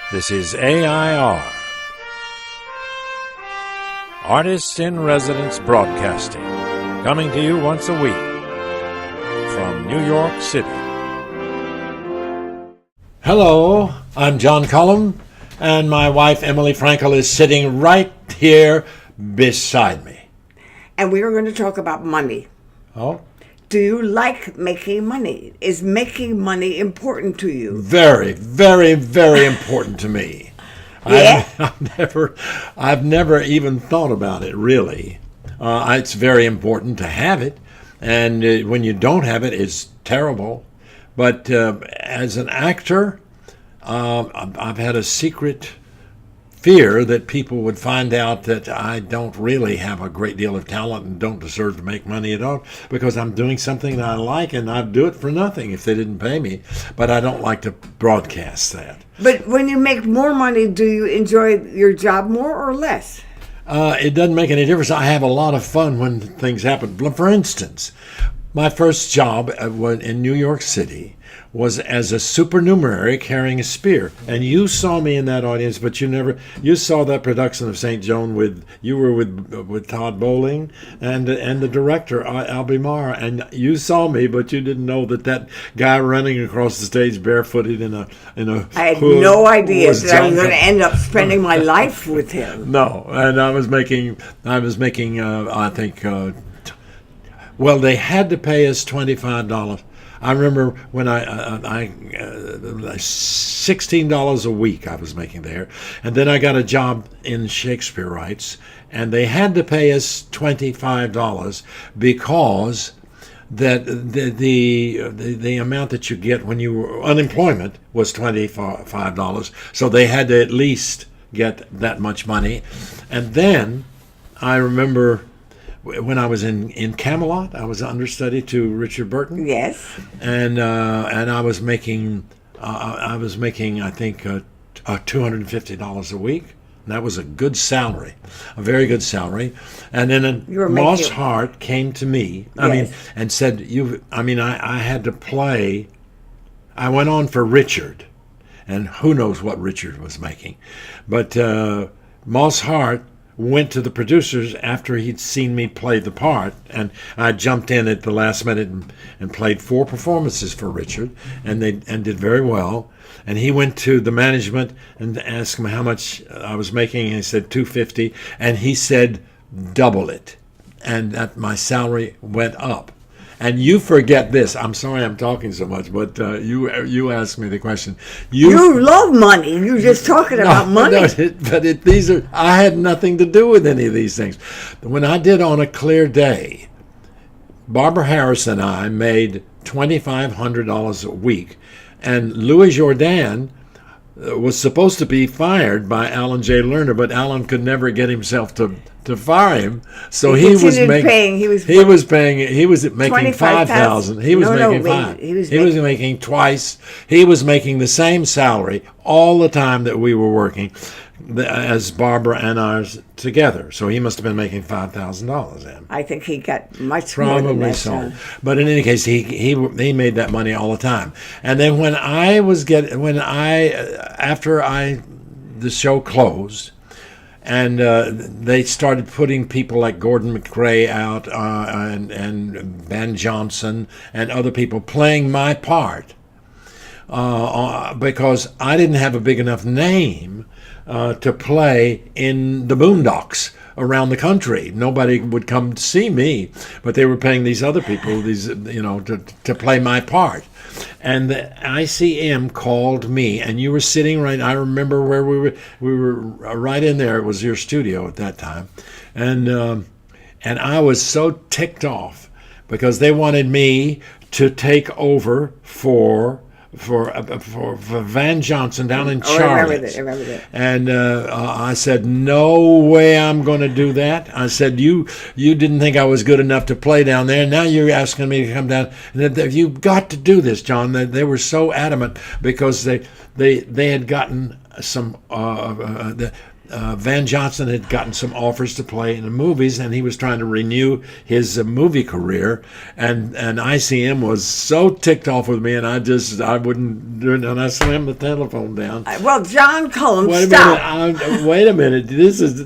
This is AI.R. Artists in Residence Broadcasting, coming to you once a week from New York City. Hello, I'm John Cullum, and my wife Emily Frankel is sitting right here beside me. And we are going to talk about money. Oh? Do you like making money? Is making money important to you? Very, very, very important to me. Yeah? I've never even thought about it, really. It's very important to have it, and when you don't have it, it's terrible. But as an actor, I've had a secret fear that people would find out that I don't really have a great deal of talent and don't deserve to make money at all because I'm doing something that I like, and I'd do it for nothing if they didn't pay me. But I don't like to broadcast that. But when you make more money, do you enjoy your job more or less? It doesn't make any difference. I have a lot of fun when things happen. For instance, my first job in New York City was as a supernumerary carrying a spear, and you saw me in that audience, but you saw that production of St. Joan you were with Todd Bowling and the director Albie Marr, and you saw me, but you didn't know that guy running across the stage barefooted in a I had no idea that I was going to end up spending my life with him. No, and I was making I think well, they had to pay us $25. I remember when $16 a week I was making there, and then I got a job in Shakespeare Rights, and they had to pay us $25 because that the amount that you get when you were unemployment was $25, so they had to at least get that much money. And then I remember when I was in Camelot, I was understudy to Richard Burton. Yes. And I was making I think $250 a week. And that was a good salary, a very good salary. And then Moss Hart came to me, and said, I had to play. I went on for Richard, and who knows what Richard was making, but Moss Hart went to the producers after he'd seen me play the part, and I jumped in at the last minute and played 4 performances for Richard, and did very well. And he went to the management and asked him how much I was making, and he said $250, and he said double it, and that my salary went up. And you forget this. I'm sorry I'm talking so much, but you asked me the question. You love money. You're just talking about money. I had nothing to do with any of these things. When I did On a Clear Day, Barbara Harris and I made $2,500 a week, and Louis Jourdan was supposed to be fired by Alan J. Lerner, but Alan could never get himself to fire him, so he was making $5,000. He was making $5,000. He was making twice. He was making the same salary all the time that we were working as Barbara and ours together. So he must have been making $5,000. I think he got much more than that. So. But in any case, he made that money all the time. And then after the show closed, and they started putting people like Gordon McRae out, and Ben Johnson and other people playing my part, because I didn't have a big enough name to play in the boondocks around the country. Nobody would come to see me, but they were paying these other people to play my part. And the ICM called me, and you were sitting right. I remember where we were. We were right in there. It was your studio at that time, and I was so ticked off because they wanted me to take over for Van Johnson down in Charlotte. I remember that. And I said, no way I'm going to do that. I said, you didn't think I was good enough to play down there. Now you're asking me to come down. And you've got to do this, John. They were so adamant because they had gotten some Van Johnson had gotten some offers to play in the movies, and he was trying to renew his movie career. And ICM was so ticked off with me, and I wouldn't do it, and I slammed the telephone down. Well, John Cullums, Wait a stop. minute! Wait a minute! This is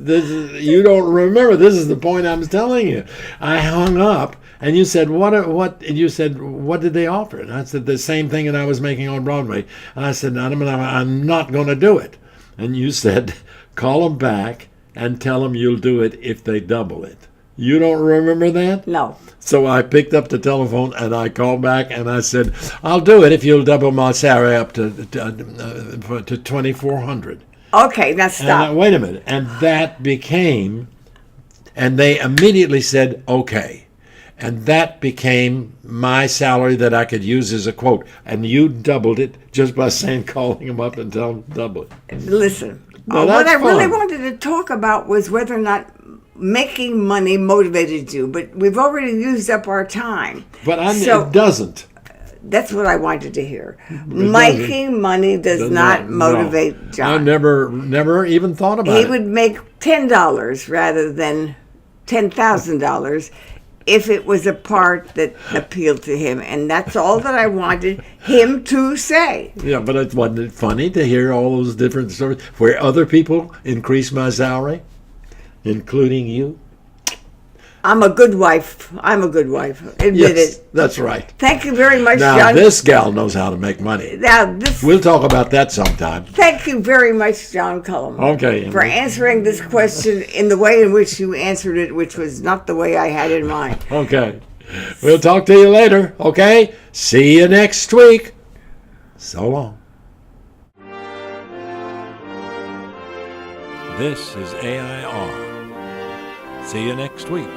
you don't remember. This is the point I'm telling you. I hung up. And you said, what? And you said, what did they offer? And I said, the same thing that I was making on Broadway. And I said, I'm not going to do it. And you said, call them back and tell them you'll do it if they double it. You don't remember that? No. So I picked up the telephone and I called back and I said, I'll do it if you'll double my salary up to $2,400. Okay, now stop. And wait a minute. And that became, and they immediately said, okay. And that became my salary that I could use as a quote. And you doubled it just by saying, calling them up and telling them double it. Listen, Now, what I that's really fun. wanted to talk about was whether or not making money motivated you. But we've already used up our time. But So it doesn't. that's what I wanted to hear. doesn't. Making money does not motivate no. John. I never even thought about He it. would make $10 rather than $10,000 if it was a part that appealed to him. And that's all that I wanted him to say. Yeah, but wasn't it funny to hear all those different stories where other people increase my salary, including you? I'm a good wife. Admit Yes, it. that's right. Thank you very much, Now John. this gal knows how to make money. Thank We'll talk about that sometime. you very much, John Cullum. Okay. For answering this question in the way in which you answered it, which was not the way I had in mind. Okay. We'll talk to you later. Okay. See you next week. So long. This is AI.R. See you next week.